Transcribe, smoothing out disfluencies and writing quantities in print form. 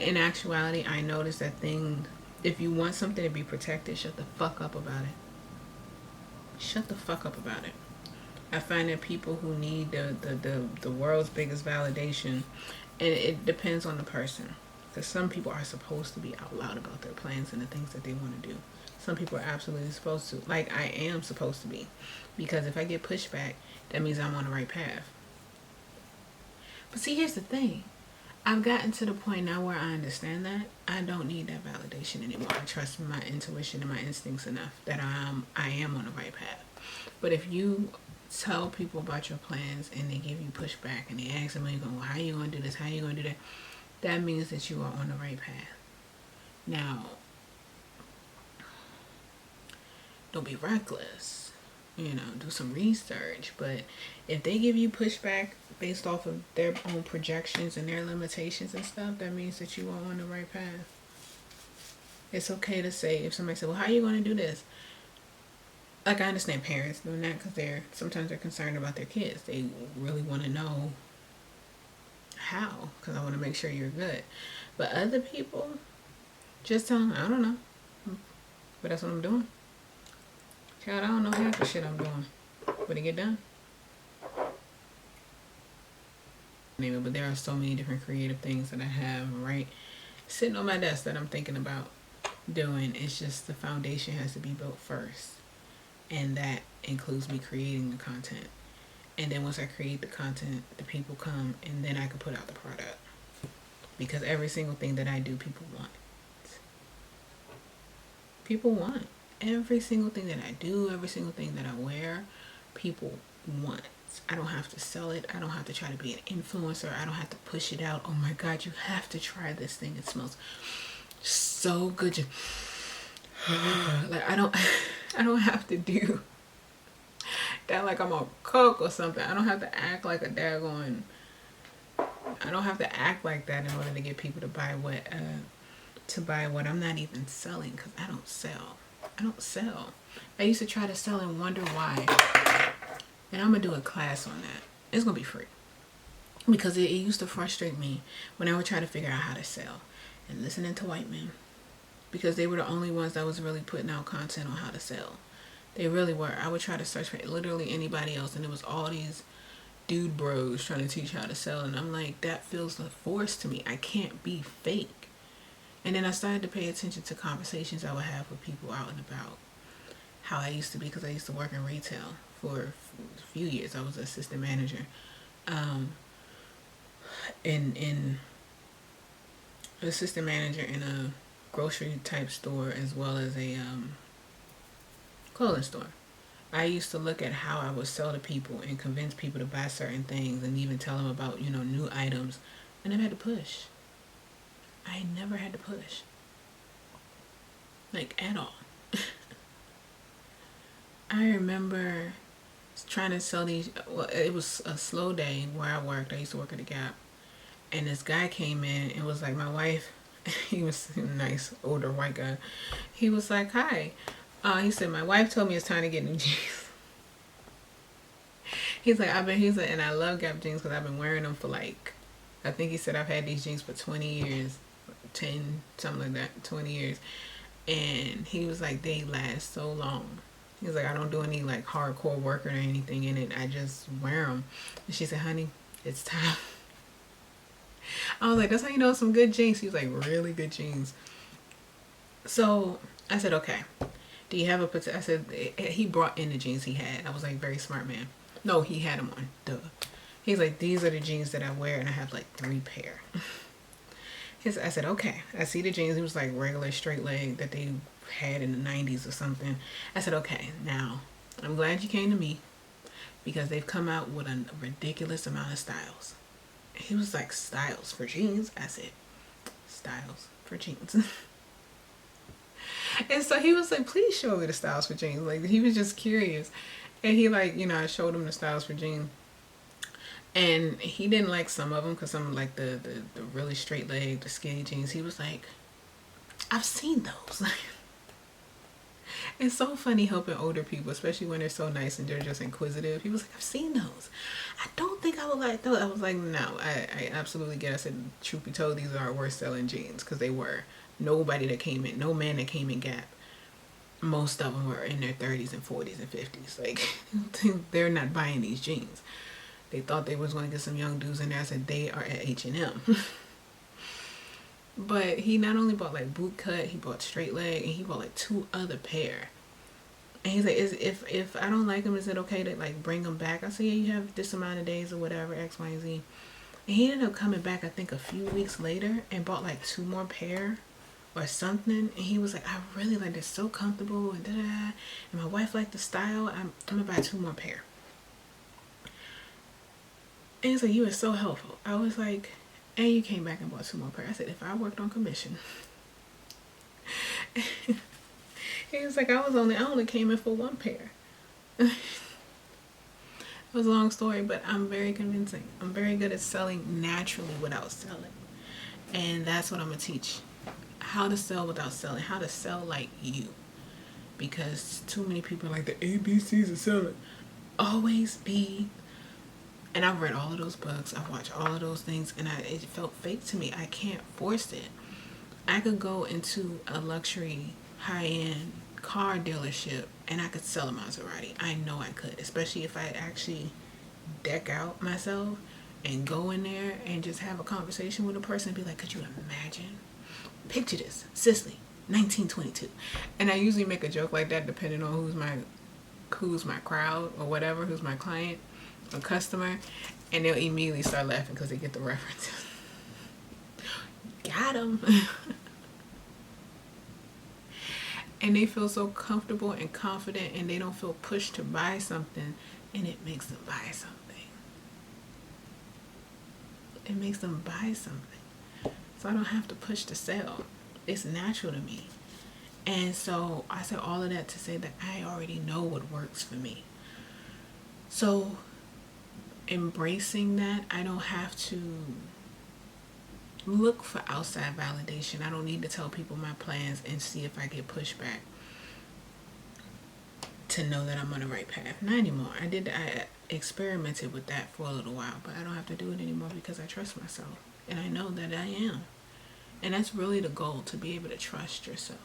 In actuality, I noticed that thing, if you want something to be protected, shut the fuck up about it. Shut the fuck up about it. I find that people who need the world's biggest validation, and it depends on the person. Because some people are supposed to be out loud about their plans and the things that they want to do. Some people are absolutely supposed to. Like I am supposed to be. Because if I get pushback, that means I'm on the right path. But see, here's the thing. I've gotten to the point now where I understand that I don't need that validation anymore. I trust my intuition and my instincts enough that I am on the right path. But if you tell people about your plans and they give you pushback and they ask them, well, how are you going to do this? How are you going to do that? That means that you are on the right path. Now, don't be reckless. Do some research. But if they give you pushback based off of their own projections and their limitations and stuff, that means that you are on the right path. It's okay to say, if somebody said, well, how are you going to do this? Like, I understand parents doing that because sometimes they're concerned about their kids. They really want to know how, because I want to make sure you're good. But other people, just tell them, I don't know, but that's what I'm doing. Child, I don't know half the shit I'm doing, but it get done. But there are so many different creative things that I have right sitting on my desk that I'm thinking about doing. It's just the foundation has to be built first, and that includes me creating the content. And then once I create the content, the people come, and then I can put out the product. Because every single thing that I do, people want. People want. Every single thing that I do, every single thing that I wear, people want. I don't have to sell it. I don't have to try to be an influencer. I don't have to push it out. Oh my God, you have to try this thing. It smells so good. Like I don't have to do that like I'm a cook or something. I don't have to act like a daggone. I don't have to act like that in order to get people to buy what I'm not even selling, because I don't sell. I used to try to sell and wonder why. And I'm going to do a class on that. It's going to be free. Because it used to frustrate me when I would try to figure out how to sell. And listening to white men. Because they were the only ones that was really putting out content on how to sell. They really were. I would try to search for literally anybody else. And it was all these dude bros trying to teach how to sell. And I'm like, that feels forced to me. I can't be fake. And then I started to pay attention to conversations I would have with people out and about. How I used to be, because I used to work in retail for a few years. I was an assistant manager in assistant manager in a grocery type store as well as a clothing store. I used to look at how I would sell to people and convince people to buy certain things and even tell them about new items. I never had to push. I never had to push, like, at all. I remember trying to sell these. Well, it was a slow day where I worked. I used to work at the Gap, and this guy came in and was like, my wife. He was a nice older white guy. He was like, hi. He said, my wife told me it's time to get new jeans. He's like, and I love Gap jeans because I've been wearing them for like, I think he said I've had these jeans for 20 years, 10, something like that, 20 years. And he was like, they last so long. He was like, I don't do any like hardcore work or anything in it. I just wear them. And she said, honey, it's time. I was like, that's how you know some good jeans. He was like, really good jeans. So I said, okay. Do you have a, I said, he brought in the jeans he had. I was like, very smart man. No, he had them on. Duh. He's like, these are the jeans that I wear, and I have like 3 pair. I said, okay. I see the jeans. He was like regular straight leg that they had in the 90s or something. I said, okay, now I'm glad you came to me because they've come out with a ridiculous amount of styles. He was like, styles for jeans? I said, styles for jeans. And so he was like, please show me the styles for jeans. Like, he was just curious. And he like, I showed him the styles for jeans. And he didn't like some of them because some like the really straight leg, the skinny jeans. He was like, I've seen those. It's so funny helping older people, especially when they're so nice and they're just inquisitive. He was like, I've seen those. I don't think I would like those. I was like, no, I absolutely get it. I said, truth be told, these are our worst selling jeans because they were. Nobody that came in, no man that came in Gap, most of them were in their 30s and 40s and 50s. Like, they're not buying these jeans. They thought they was going to get some young dudes in there. I said, they are at H&M. But he not only bought like boot cut, he bought straight leg, and he bought like 2 other pair. And he's like, if I don't like them, is it okay to like bring them back? I said, yeah, you have this amount of days or whatever, X, Y, and Z. And he ended up coming back, I think, a few weeks later and bought like 2 more pair or something. And he was like, I really like, they're so comfortable and da-da-da. And my wife liked the style. I'm gonna buy 2 more pair. And he's like, you were so helpful. I was like, and you came back and bought 2 more pair. I said, if I worked on commission. He was like, I only came in for 1 pair. It was a long story, but I'm very convincing. I'm very good at selling naturally without selling. And that's what I'm going to teach. How to sell without selling. How to sell like you. Because too many people are like, the ABCs of selling. Always be. And I've read all of those books. I've watched all of those things. And it felt fake to me. I can't force it. I could go into a luxury, high-end car dealership and I could sell a Maserati. I know I could. Especially if I actually deck out myself and go in there and just have a conversation with a person and be like, could you imagine? Picture this. Cicely, 1922. And I usually make a joke like that depending on who's my crowd or whatever, who's my client or customer, and they'll immediately start laughing because they get the references. Got them. And they feel so comfortable and confident and they don't feel pushed to buy something, and it makes them buy something. It makes them buy something. So I don't have to push to sell. It's natural to me. And so I said all of that to say that I already know what works for me. So embracing that, I don't have to look for outside validation. I don't need to tell people my plans and see if I get pushback to know that I'm on the right path. Not anymore. I experimented with that for a little while, but I don't have to do it anymore because I trust myself and I know that I am. And that's really the goal, to be able to trust yourself.